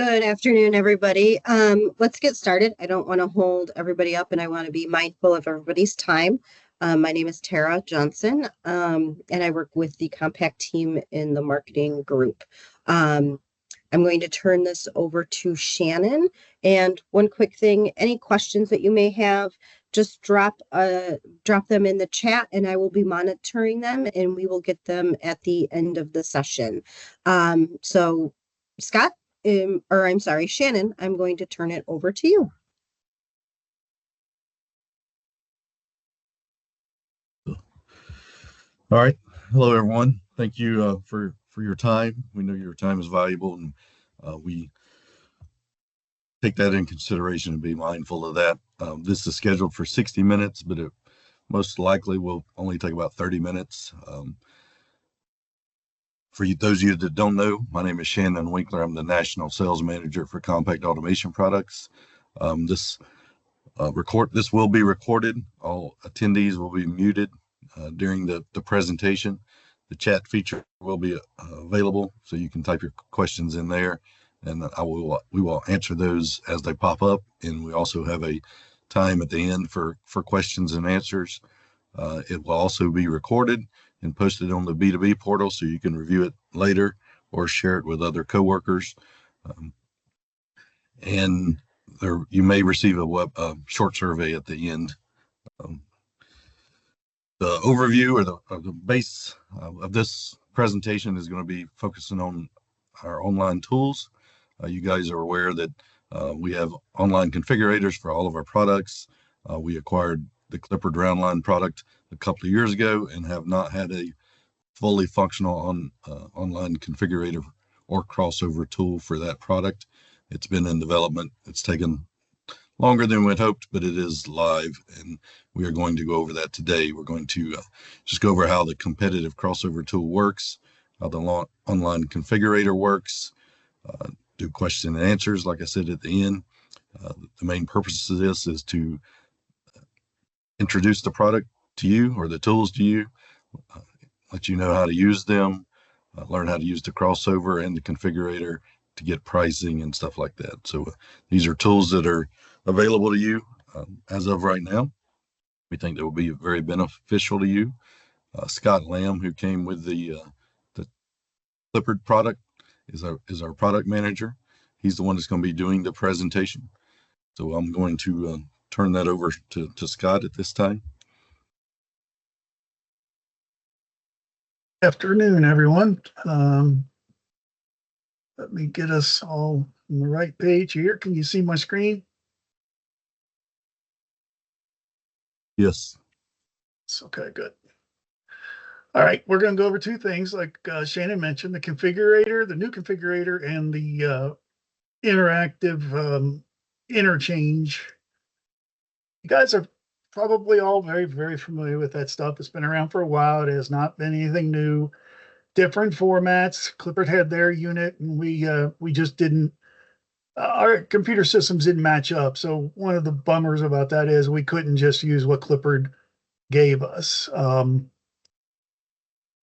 Good afternoon, everybody. Let's get started. I don't want to hold everybody up and I want to be mindful of everybody's time. My name is Tara Johnson, and I work with the Compact team in the marketing group. I'm going to turn this over to Shannon. And one quick thing, any questions that you may have, just drop them in the chat and I will be monitoring them and we will get them at the end of the session. So Scott? Or I'm sorry, Shannon, I'm going to turn it over to you. All right. Hello, everyone. Thank you for your time. We know your time is valuable, and we take that in consideration and be mindful of that. This is scheduled for 60 minutes, but it most likely will only take about 30 minutes. For those of you that don't know, my name is Shannon Winkler. I'm the National Sales Manager for Compact Automation Products. This will be recorded. All attendees will be muted during the presentation. The chat feature will be available, so you can type your questions in there, and we will answer those as they pop up. And we also have a time at the end for questions and answers. It will also be recorded and posted on the B2B portal, so you can review it later or share it with other coworkers. And you may receive a short survey at the end. The overview or the base of this presentation is going to be focusing on our online tools. You guys are aware that we have online configurators for all of our products. We acquired the Clipper Drownline product a couple of years ago and have not had a fully functional online configurator or crossover tool for that product. It's been in development. It's taken longer than we'd hoped, but it is live, and we are going to go over that today. We're going to just go over how the competitive crossover tool works, how the online configurator works, do question and answers, like I said at the end. The main purpose of this is to introduce the product to you or the tools to you, let you know how to use them, learn how to use the crossover and the configurator to get pricing and stuff like that. So these are tools that are available to you as of right now. We think that will be very beneficial to you. Scott Lamb, who came with the Clipper product, is our product manager. He's the one that's going to be doing the presentation. So I'm going to turn that over to Scott at this time. Afternoon, everyone. Let me get us all on the right page here. Can you see my screen? Yes. Okay, good. All right, we're going to go over two things, like Shannon mentioned, the configurator, the new configurator, and the interactive interchange. You guys are probably all very, very familiar with that stuff. It's been around for a while. It has not been anything new. Different formats. Clipper had their unit, and we just didn't. Our computer systems didn't match up. So one of the bummers about that is we couldn't just use what Clipper gave us.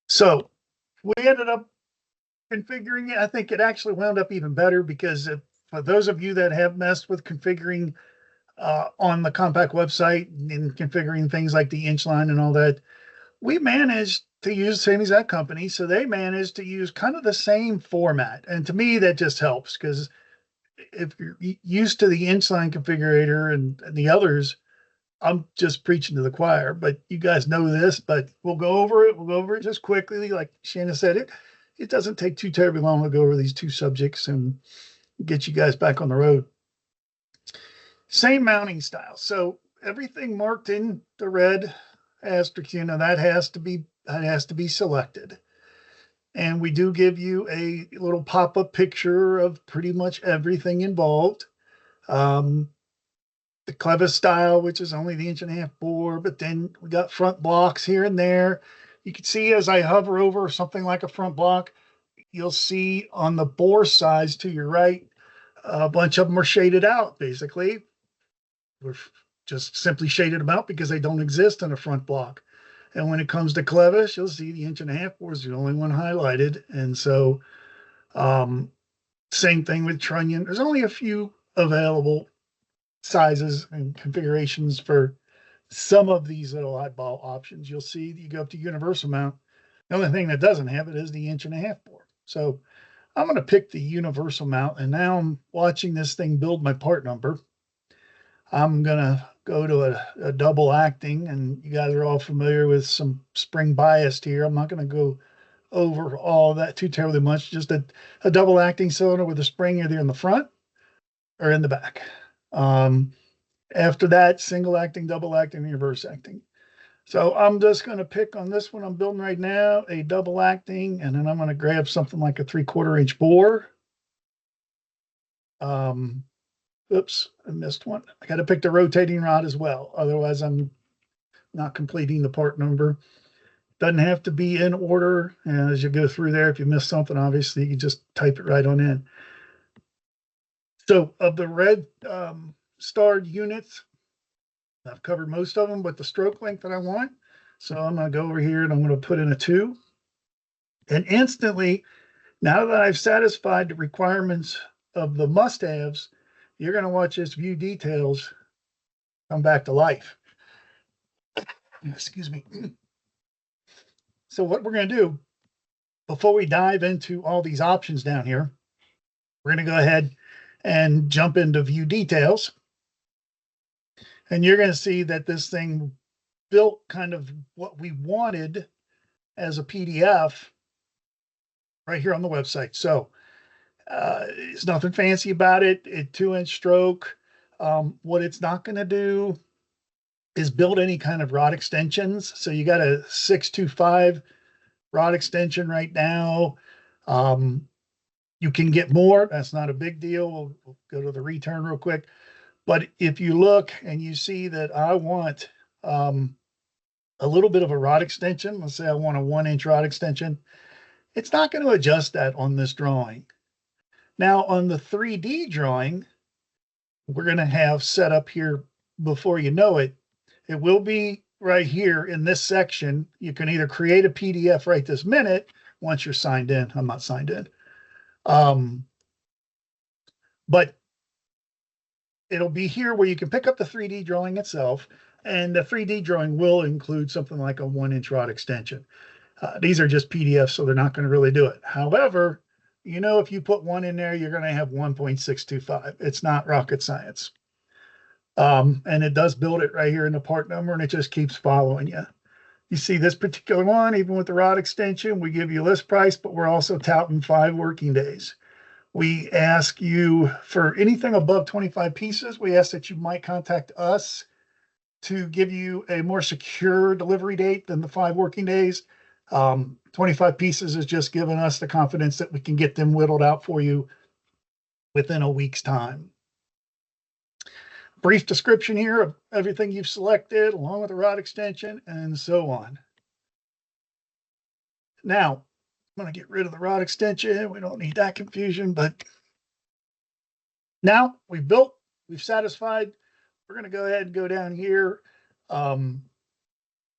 So we ended up configuring it. I think it actually wound up even better because for those of you that have messed with configuring on the Compact website and configuring things like the inch line and all that, we managed to use the same exact company. So they managed to use kind of the same format. And to me, that just helps because if you're used to the inch line configurator and the others, I'm just preaching to the choir, but you guys know this, but we'll go over it. We'll go over it just quickly. Like Shannon said, it doesn't take too terribly long to go over these two subjects and get you guys back on the road. Same mounting style. So everything marked in the red asterisk, that has to be selected. And we do give you a little pop-up picture of pretty much everything involved. The Clevis style, which is only the 1.5 inch bore, but then we got front blocks here and there. You can see as I hover over something like a front block, you'll see on the bore size to your right, a bunch of them are shaded out, basically. We're just simply shaded them out because they don't exist in a front block. And when it comes to Clevis, you'll see the 1.5 inch bore is the only one highlighted. And so Same thing with trunnion. There's only a few available sizes and configurations for some of these little oddball options. You'll see you go up to universal mount. The only thing that doesn't have it is the 1.5" bore. So I'm going to pick the universal mount, and now I'm watching this thing build my part number. I'm going to go to a double acting, and you guys are all familiar with some spring biased here. I'm not going to go over all that too terribly much. Just a double acting cylinder with a spring either in the front or in the back. After that, single acting, double acting, reverse acting. So I'm just going to pick on this one I'm building right now, a double acting, and then I'm going to grab something like a 3/4 inch bore. Oops, I missed one. I got to pick the rotating rod as well. Otherwise, I'm not completing the part number. Doesn't have to be in order. And as you go through there, if you miss something, obviously you just type it right on in. So of the red starred units, I've covered most of them with the stroke length that I want. So I'm going to go over here and I'm going to put in a 2. And instantly, now that I've satisfied the requirements of the must-haves, you're going to watch this view details come back to life. Excuse me. So what we're going to do, before we dive into all these options down here, we're going to go ahead and jump into view details. And you're going to see that this thing built kind of what we wanted as a PDF right here on the website. So it's nothing fancy about it. 2-inch stroke. What it's not going to do is build any kind of rod extensions. So you got a 625 rod extension right now. You can get more. That's not a big deal. We'll go to the return real quick. But if you look and you see that I want a little bit of a rod extension, let's say I want a 1-inch rod extension, it's not going to adjust that on this drawing. Now on the 3D drawing, we're going to have set up here before you know it. It will be right here in this section. You can either create a PDF right this minute once you're signed in. I'm not signed in. But it'll be here where you can pick up the 3D drawing itself, and the 3D drawing will include something like a 1-inch rod extension. These are just PDFs, so they're not going to really do it. However, you know, if you put one in there, you're going to have 1.625. It's not rocket science. And it does build it right here in the part number, and it just keeps following you. You see this particular one, even with the rod extension, we give you list price, but we're also touting 5 working days. We ask you for anything above 25 pieces. We ask that you might contact us to give you a more secure delivery date than the 5 working days. 25 pieces is just giving us the confidence that we can get them whittled out for you within a week's time. Brief description here of everything you've selected, along with the rod extension, and so on. Now, I'm going to get rid of the rod extension. We don't need that confusion, but now we've built, we've satisfied. We're going to go ahead and go down here.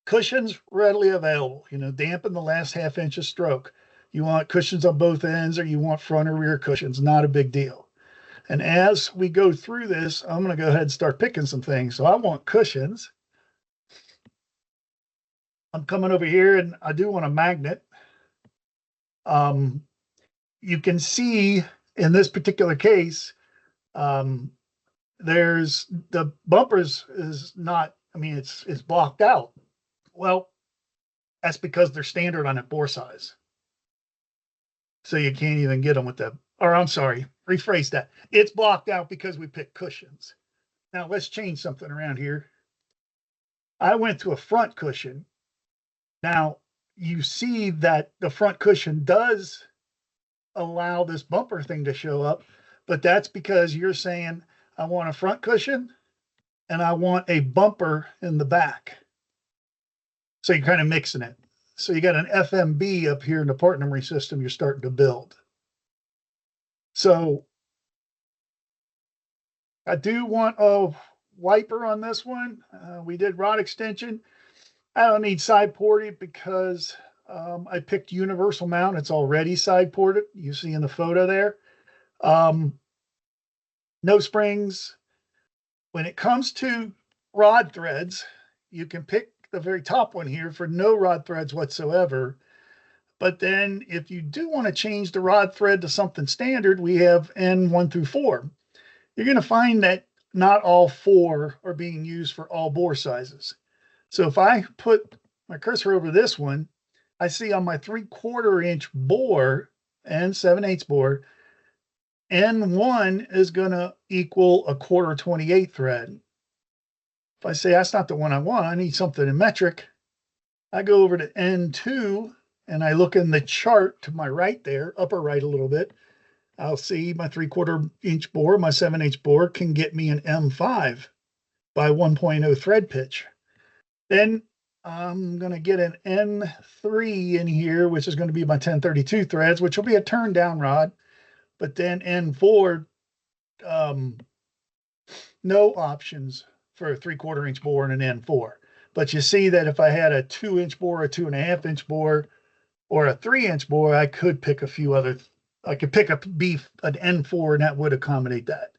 Cushions readily available, you know, dampen the last 1/2 inch of stroke. You want cushions on both ends, or you want front or rear cushions, not a big deal. And as we go through this, I'm going to go ahead and start picking some things. So I want cushions. I'm coming over here and I do want a magnet. You can see in this particular case, there's the bumpers is not, I mean, it's blocked out. Well, that's because they're standard on a bore size. So you can't even get them with the, or I'm sorry, rephrase that. It's blocked out because we picked cushions. Now let's change something around here. I went to a front cushion. Now you see that the front cushion does allow this bumper thing to show up, but that's because you're saying, I want a front cushion and I want a bumper in the back. So you're kind of mixing it. So you got an FMB up here in the part numbering system you're starting to build. So I do want a wiper on this one. We did rod extension. I don't need side ported because I picked universal mount. It's already side ported. You see in the photo there. No springs. When it comes to rod threads, you can pick the very top one here for no rod threads whatsoever. But then if you do want to change the rod thread to something standard, we have N1 through 4. You're going to find that not all 4 are being used for all bore sizes. So if I put my cursor over this one, I see on my 3/4 inch bore and 7/8 bore, N1 is going to equal a 1/4 28 thread. If I say that's not the one I want, I need something in metric, I go over to N2 and I look in the chart to my right there, upper right a little bit. I'll see my 3/4 inch bore, my 7/8 bore can get me an M5 by 1.0 thread pitch. Then I'm going to get an N3 in here, which is going to be my 1032 threads, which will be a turn down rod. But then N4, no options for a 3/4 inch bore and an N4. But you see that if I had a 2-inch bore, a 2.5 inch bore, or a 3-inch bore, I could pick a few other, I could pick up an N4 and that would accommodate that.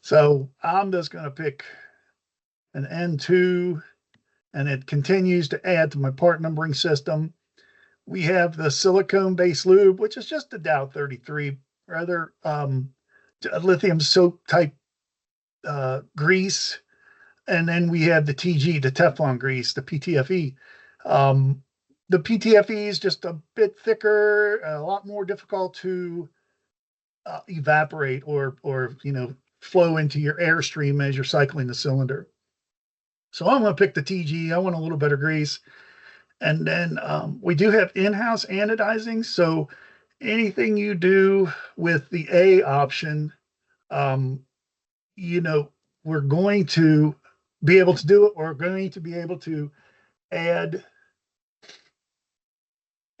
So I'm just going to pick an N2 and it continues to add to my part numbering system. We have the silicone base lube, which is just a Dow 33, rather lithium soap type grease. And then we have the TG, the Teflon grease, the PTFE. The PTFE is just a bit thicker, a lot more difficult to evaporate or flow into your airstream as you're cycling the cylinder. So I'm going to pick the TG. I want a little better grease. And then we do have in-house anodizing. So anything you do with the A option, we're going to be able to do it. We're going to be able to add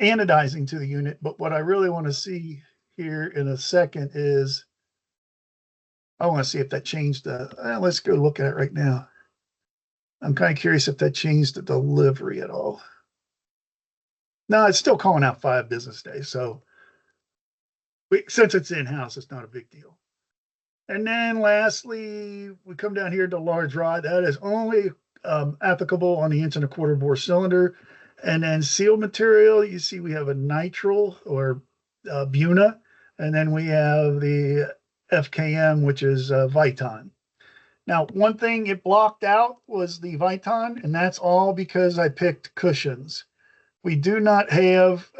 anodizing to the unit. But what I really want to see here in a second is, I want to see if that changed let's go look at it right now. I'm kind of curious if that changed the delivery at all. No, it's still calling out 5 business days. So since it's in-house, it's not a big deal. And then lastly, we come down here to large rod. That is only applicable on the 1.25 inch bore cylinder. And then seal material, you see we have a nitrile or Buna. And then we have the FKM, which is Viton. Now, one thing it blocked out was the Viton, and that's all because I picked cushions. We do not have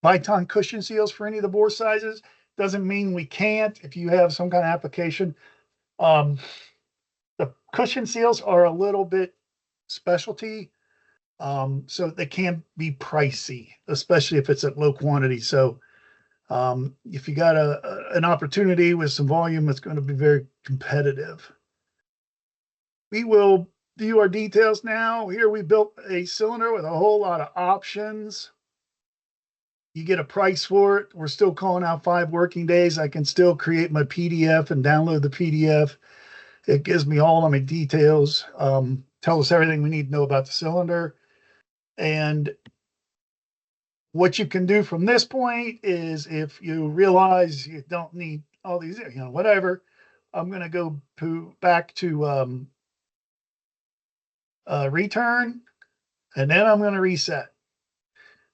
Viton cushion seals for any of the bore sizes. Doesn't mean we can't if you have some kind of application. The cushion seals are a little bit specialty, so they can be pricey, especially if it's at low quantity. So if you got an opportunity with some volume, it's going to be very competitive. We will view our details now. Here we built a cylinder with a whole lot of options. You get a price for it. We're still calling out 5 working days. I can still create my PDF and download the PDF. It gives me all of my details, tells us everything we need to know about the cylinder. And what you can do from this point is, if you realize you don't need all these, whatever, I'm going to go back to return, and then I'm going to reset.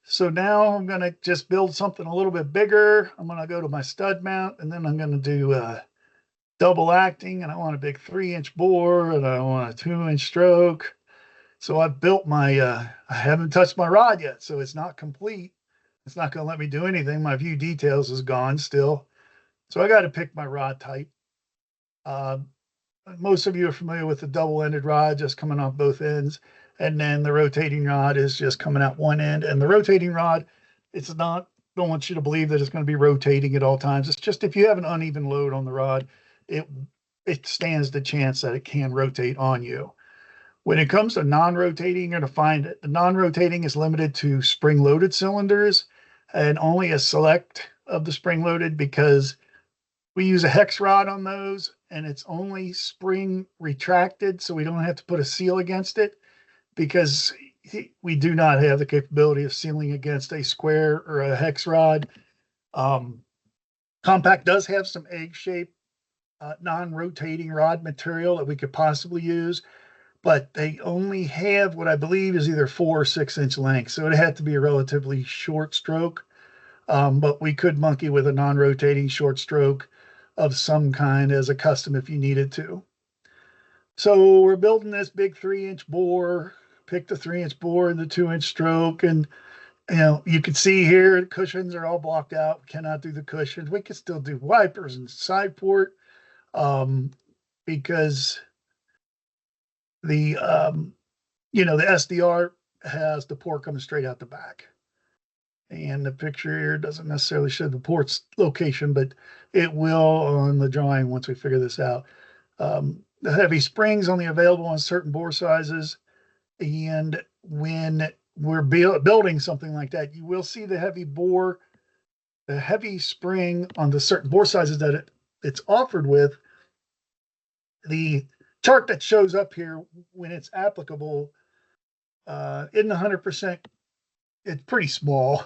So now I'm going to just build something a little bit bigger. I'm going to go to my stud mount, and then I'm going to do double acting, and I want a big 3-inch bore, and I want a 2-inch stroke. So I've built my, I haven't touched my rod yet, so it's not complete. It's not going to let me do anything. My view details is gone still. So I got to pick my rod type. Most of you are familiar with the double-ended rod just coming off both ends. And then the rotating rod is just coming out one end. And the rotating rod, it's not, don't want you to believe that it's going to be rotating at all times. It's just if you have an uneven load on the rod, it stands the chance that it can rotate on you. When it comes to non-rotating, you're going to find it. The non-rotating is limited to spring-loaded cylinders and only a select of the spring-loaded, because we use a hex rod on those and it's only spring retracted, so we don't have to put a seal against it, because we do not have the capability of sealing against a square or a hex rod. Compact does have some egg-shaped, non-rotating rod material that we could possibly use, but they only have what I believe is either 4 or 6 inch length. So it had to be a relatively short stroke. But we could monkey with a non-rotating short stroke of some kind as a custom if you needed to. So we're building this big 3-inch bore, pick the 3-inch bore and the 2-inch stroke. And, you can see here, the cushions are all blocked out. We cannot do the cushions. We can still do wipers and side port, because the, the SDR has the port coming straight out the back. And the picture here doesn't necessarily show the port's location, but it will on the drawing once we figure this out. The heavy springs only available on certain bore sizes. And when we're building something like that, you will see the heavy spring on the certain bore sizes that it's offered with. The chart that shows up here when it's applicable isn't 100%. It's pretty small.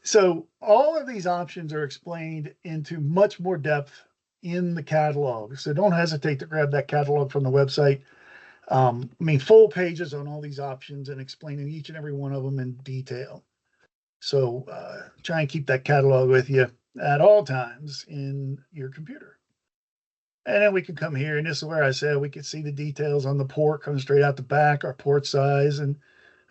So all of these options are explained into much more depth in the catalog. So don't hesitate to grab that catalog from the website. Full pages on all these options and explaining each and every one of them in detail. So try and keep that catalog with you at all times in your computer. And then we can come here, and this is where I said we could see the details on the port coming straight out the back, our port size. And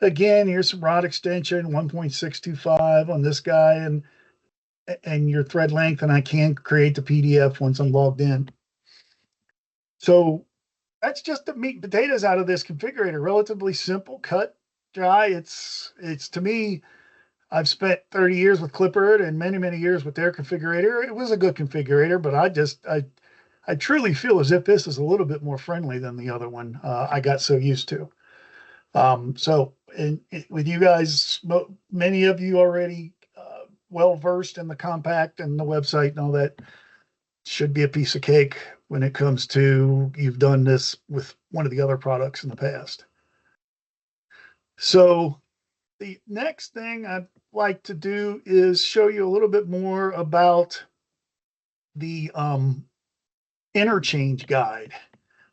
again, here's some rod extension, 1.625 on this guy, and your thread length, and I can create the PDF once I'm logged in. So that's just the meat and potatoes out of this configurator. Relatively simple, cut, dry. It's to me, I've spent 30 years with Clipboard and many, many years with their configurator. It was a good configurator, but I truly feel as if this is a little bit more friendly than the other one I got so used to. With you guys, many of you already well-versed in the compact and the website and all that, should be a piece of cake when it comes to you've done this with one of the other products in the past. So the next thing I'd like to do is show you a little bit more about the Interchange guide.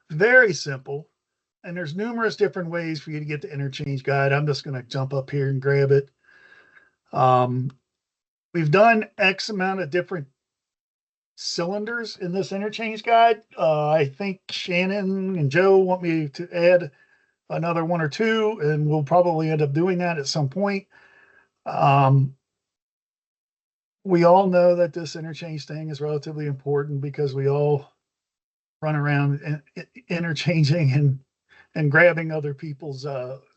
Very simple. And there's numerous different ways for you to get the Interchange guide. I'm just going to jump up here and grab it. We've done X amount of different cylinders in this Interchange guide. I think Shannon and Joe want me to add another 1 or 2, and we'll probably end up doing that at some point. We all know that this interchange thing is relatively important because we all run around and interchanging and grabbing other people's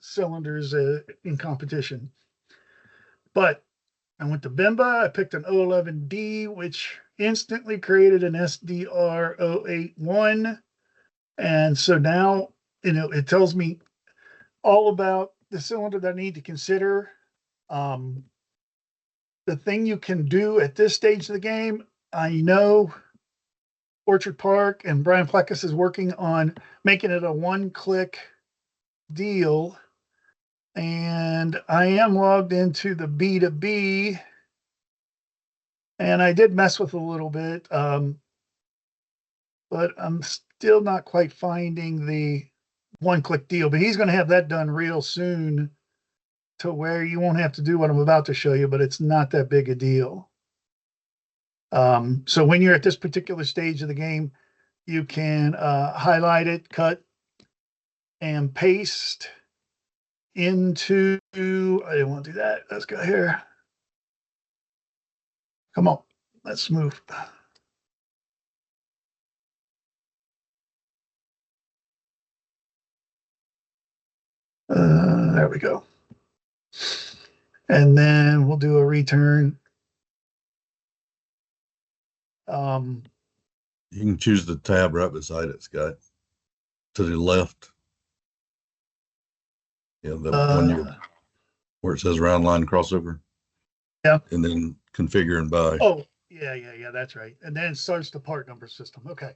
cylinders in competition. But I went to Bimba. I picked an 011D, which instantly created an SDR 081. And so now, it tells me all about the cylinder that I need to consider. The thing you can do at this stage of the game, I know Orchard Park and Brian Plekas is working on making it a one-click deal. And I am logged into the B2B, and I did mess with it a little bit, but I'm still not quite finding the one-click deal. But he's going to have that done real soon to where you won't have to do what I'm about to show you, but it's not that big a deal. So when you're at this particular stage of the game, you can highlight it, cut, and paste into, I didn't want to do that. Let's go here. Come on, let's move. There we go. And then we'll do a return. You can choose the tab right beside it, Scott, to the left. Yeah, the one where it says round line crossover. Yeah. And then configure and buy. Oh, yeah, that's right. And then it starts the part number system. Okay.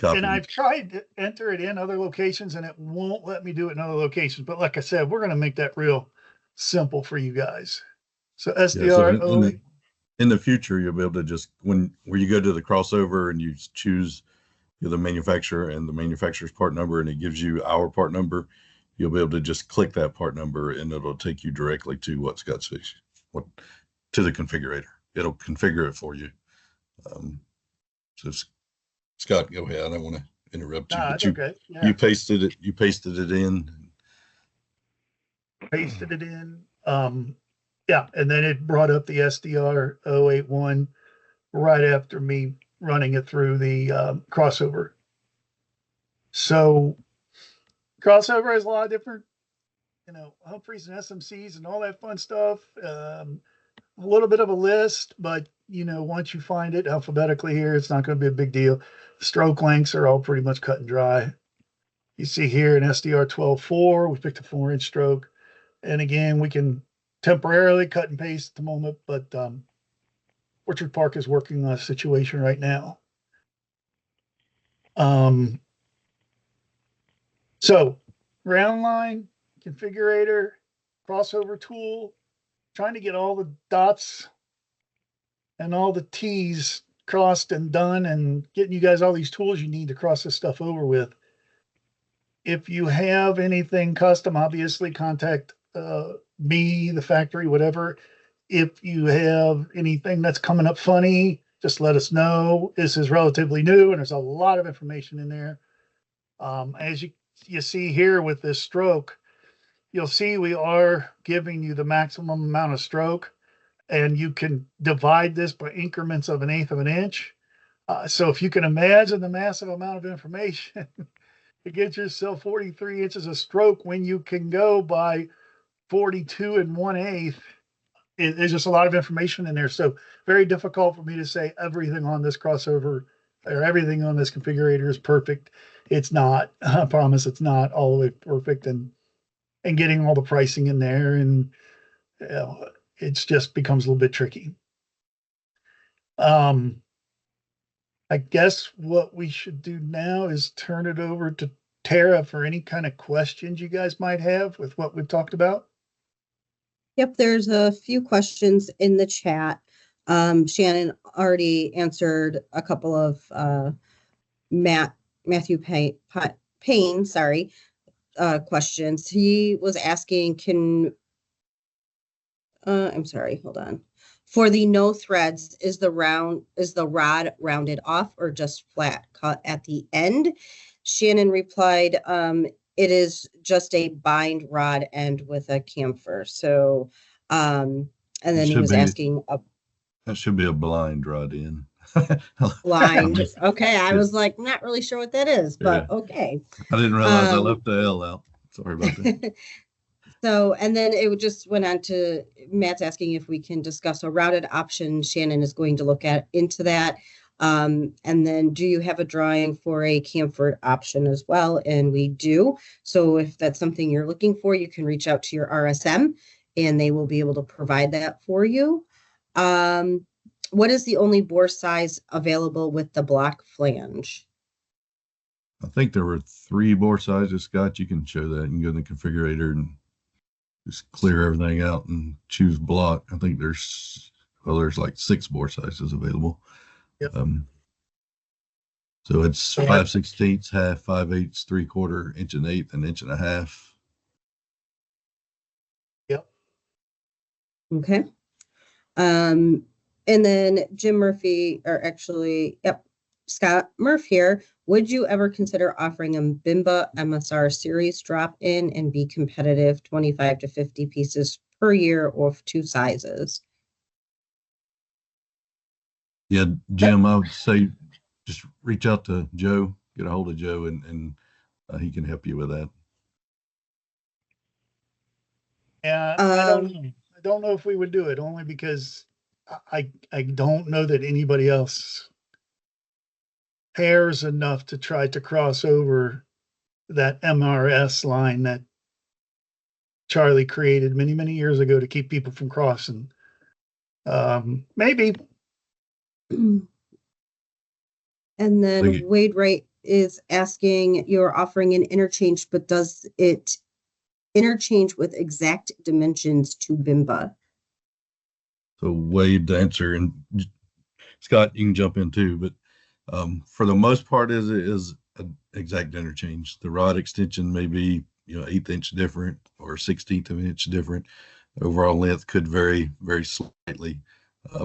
And I've tried to enter it in other locations and it won't let me do it in other locations. But like I said, we're going to make that real simple for you guys. So SDR. in the future, you'll be able to just where you go to the crossover and you choose the manufacturer and the manufacturer's part number, and it gives you our part number. You'll be able to just click that part number, and it'll take you directly to what Scott's fixing, to the configurator. It'll configure it for you. So Scott, go ahead. I don't want to interrupt you, but okay. Yeah. you pasted it in. Pasted it in. Yeah, and then it brought up the SDR 081 right after me running it through the crossover. So crossover has a lot of different, Humphreys and SMCs and all that fun stuff. A little bit of a list, but once you find it alphabetically here, it's not going to be a big deal. Stroke lengths are all pretty much cut and dry. You see here in SDR 12.4, we picked a 4-inch stroke. And again, we can temporarily cut and paste at the moment, but Orchard Park is working on a situation right now. So round line, configurator, crossover tool, trying to get all the dots and all the T's crossed and done, and getting you guys all these tools you need to cross this stuff over with. If you have anything custom, obviously contact me, the factory, whatever. If you have anything that's coming up funny, just let us know. This is relatively new, and there's a lot of information in there. As you see here with this stroke, you'll see we are giving you the maximum amount of stroke, and you can divide this by increments of 1/8 of an inch. So if you can imagine the massive amount of information to get yourself 43 inches of stroke when you can go by 42 1/8, there's just a lot of information in there. So very difficult for me to say everything on this crossover or everything on this configurator is perfect. It's not. I promise it's not all the way perfect, and getting all the pricing in there, and it's just becomes a little bit tricky. I guess what we should do now is turn it over to Tara for any kind of questions you guys might have with what we've talked about. Yep, there's a few questions in the chat. Shannon already answered a couple of Matthew Payne, questions. He was asking, I'm sorry, hold on. For the no threads, is the rod rounded off or just flat cut at the end? Shannon replied, it is just a bind rod end with a chamfer. So, and then he was asking. That should be a blind rod end. Blind. Okay, I was like, not really sure what that is, but yeah. Okay. I didn't realize I left the L out. Sorry about that. So, and then it just went on to Matt's asking if we can discuss a routed option. Shannon is going to look into that. And then, do you have a drawing for a chamfered option as well? And we do. So if that's something you're looking for, you can reach out to your RSM and they will be able to provide that for you. What is the only bore size available with the block flange? I think there were 3 bore sizes, Scott. You can show that. You can go in the configurator and just clear everything out and choose block. I think there's like 6 bore sizes available. Yep. So it's 5/16, half, 5/8, 3/4, 1 1/8, and 1 1/2. Yep. Okay. And then Jim Murphy, or actually, yep, Scott Murphy here. Would you ever consider offering a Bimba MSR series drop in and be competitive, 25 to 50 pieces per year of 2 sizes? Yeah, Jim, I would say just reach out to Joe, get a hold of Joe, and he can help you with that. Yeah, I don't know if we would do it, only because I don't know that anybody else cares enough to try to cross over that MRS line that Charlie created many, many years ago to keep people from crossing. Maybe. And then Wade Wright is asking, you're offering an interchange, but does it interchange with exact dimensions to Bimba? So Wade, to answer, and Scott, you can jump in too, but for the most part, is an exact interchange. The rod extension may be 1/8 inch different or 1/16 of an inch different. Overall length could vary very slightly,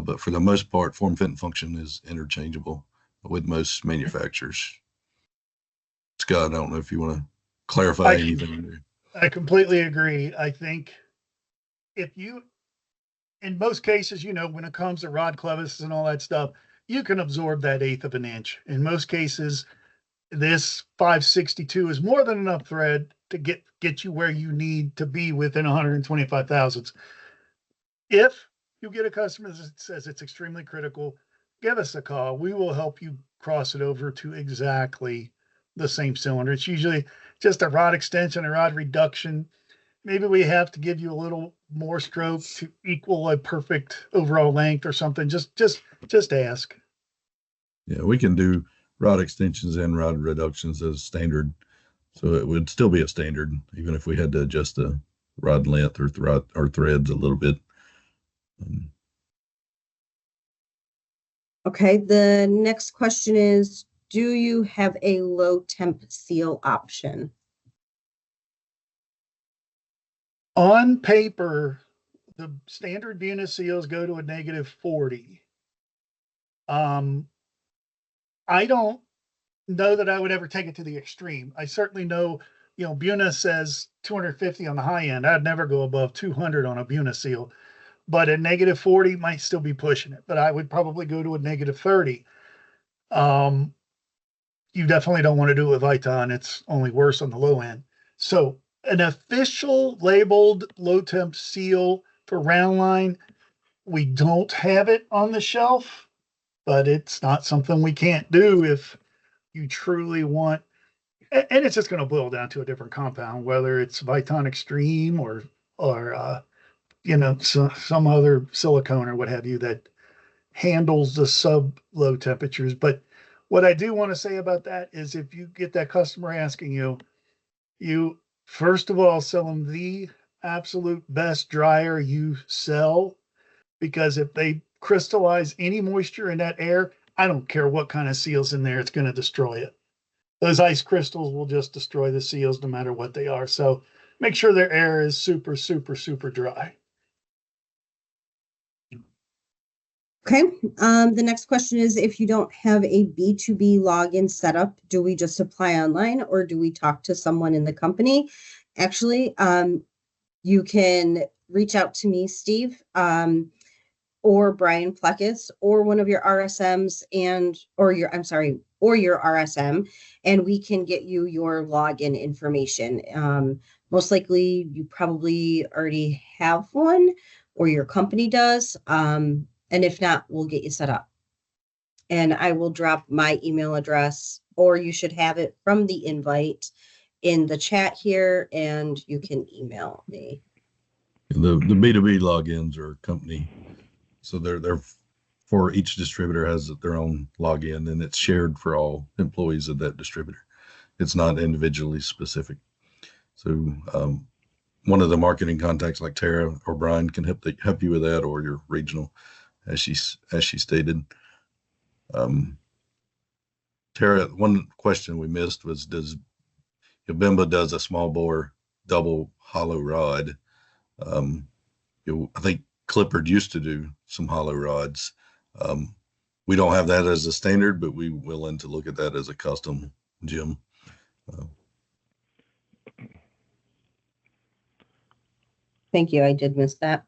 but for the most part, form, fit, and function is interchangeable with most manufacturers. Scott, I don't know if you want to clarify I, anything. I completely agree. I think if you, in most cases, when it comes to rod clevises and all that stuff, you can absorb that 1/8 of an inch. In most cases, this 562 is more than enough thread to get you where you need to be within 125 thousandths. If you get a customer that says it's extremely critical, give us a call. We will help you cross it over to exactly the same cylinder. It's usually just a rod extension, a rod reduction. Maybe we have to give you a little more stroke to equal a perfect overall length or something. Just ask. Yeah, we can do rod extensions and rod reductions as standard. So it would still be a standard, even if we had to adjust the rod length or threads a little bit. Okay, the next question is, do you have a low temp seal option? On paper, the standard Buna seals go to a -40. I don't know that I would ever take it to the extreme. I certainly know, Buna says 250 on the high end. I'd never go above 200 on a Buna seal, but a -40 might still be pushing it. But I would probably go to a -30. You definitely don't want to do it with Viton. It's only worse on the low end. So an official labeled low temp seal for round line, we don't have it on the shelf, but it's not something we can't do if you truly want. And it's just going to boil down to a different compound, whether it's Viton Extreme or some other silicone or what have you that handles the sub low temperatures. But what I do want to say about that is if you get that customer asking you first of all sell them the absolute best dryer you sell, because if they crystallize any moisture in that air, I don't care what kind of seal's in there, it's going to destroy it. Those ice crystals will just destroy the seals no matter what they are. So make sure their air is super, super, super dry. Okay, the next question is, if you don't have a B2B login setup, do we just apply online or do we talk to someone in the company? Actually, you can reach out to me, Steve, or Brian Plekis, or one of your RSMs or your RSM, and we can get you your login information. Most likely you probably already have one or your company does. And if not, we'll get you set up. And I will drop my email address, or you should have it from the invite in the chat here, and you can email me. The B2B logins are company. So they're for each distributor has their own login, and it's shared for all employees of that distributor. It's not individually specific. So one of the marketing contacts like Tara or Brian can help you with that, or your regional, as she stated. Tara, one question we missed was, does Bimba does a small bore double hollow rod? I think Clippard used to do some hollow rods. We don't have that as a standard, but we willing to look at that as a custom, Jim. Thank you. I did miss that.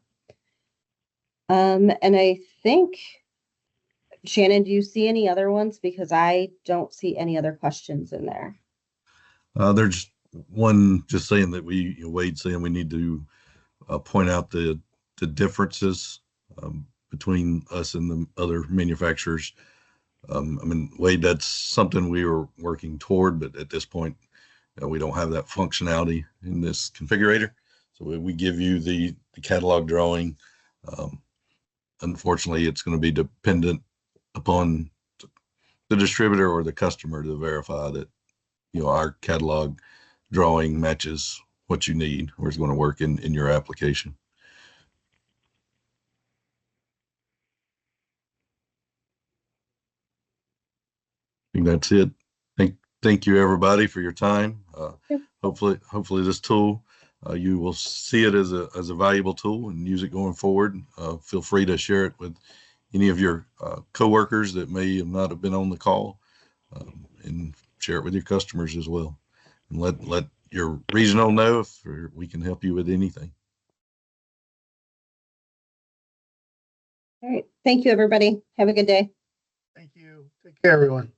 And I think, Shannon, do you see any other ones? Because I don't see any other questions in there. There's one just saying that Wade saying we need to point out the differences between us and the other manufacturers. Wade, that's something we were working toward, but at this point, we don't have that functionality in this configurator. So we give you the catalog drawing. Unfortunately, it's going to be dependent upon the distributor or the customer to verify that our catalog drawing matches what you need or is going to work in your application. that's it. Thank you everybody for your time. Yep. Hopefully this tool, you will see it as a valuable tool and use it going forward. Feel free to share it with any of your coworkers that may not have been on the call, and share it with your customers as well. And let your regional know if we can help you with anything. All right. Thank you, everybody. Have a good day. Thank you. Take care, everyone.